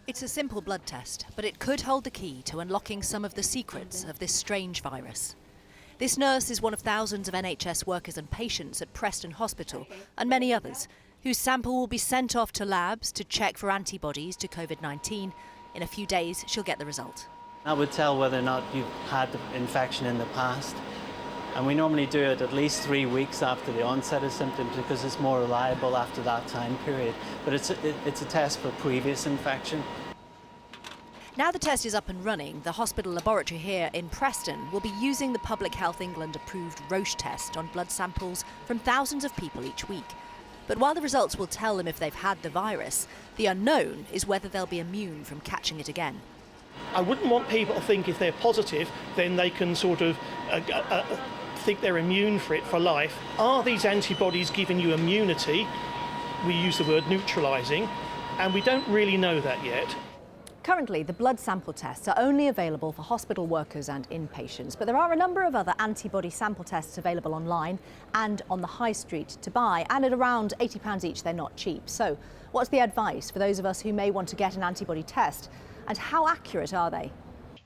It's a simple blood test, but it could hold the key to unlocking some of the secrets of this strange virus. This nurse is one of thousands of NHS workers and patients at Preston Hospital, and many others, whose sample will be sent off to labs to check for antibodies to COVID-19. In a few days, she'll get the result. That would tell whether or not you've had the infection in the past. And we normally do it at least 3 weeks after the onset of symptoms because it's more reliable after that time period. But it's a test for previous infection. Now the test is up and running, the hospital laboratory here in Preston will be using the Public Health England approved Roche test on blood samples from thousands of people each week. But while the results will tell them if they've had the virus, the unknown is whether they'll be immune from catching it again. I wouldn't want people to think if they're positive, then they can sort of think they're immune for it for life. Are these antibodies giving you immunity? We use the word neutralising, and we don't really know that yet. Currently, the blood sample tests are only available for hospital workers and inpatients, but there are a number of other antibody sample tests available online and on the high street to buy, and at around £80 each, they're not cheap. So what's the advice for those of us who may want to get an antibody test, and how accurate are they?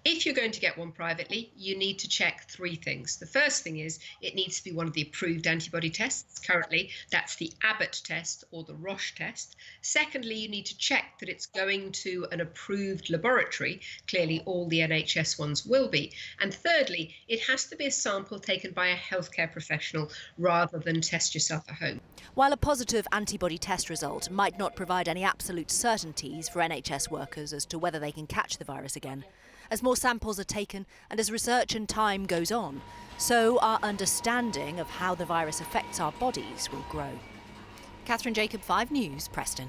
If you're going to get one privately, you need to check 3 things. The first thing is it needs to be one of the approved antibody tests. Currently, that's the Abbott test or the Roche test. Secondly, you need to check that it's going to an approved laboratory. Clearly, all the NHS ones will be. And thirdly, it has to be a sample taken by a healthcare professional rather than test yourself at home. While a positive antibody test result might not provide any absolute certainties for NHS workers as to whether they can catch the virus again, as more samples are taken and as research and time goes on, so our understanding of how the virus affects our bodies will grow. Catherine Jacob, 5 News, Preston.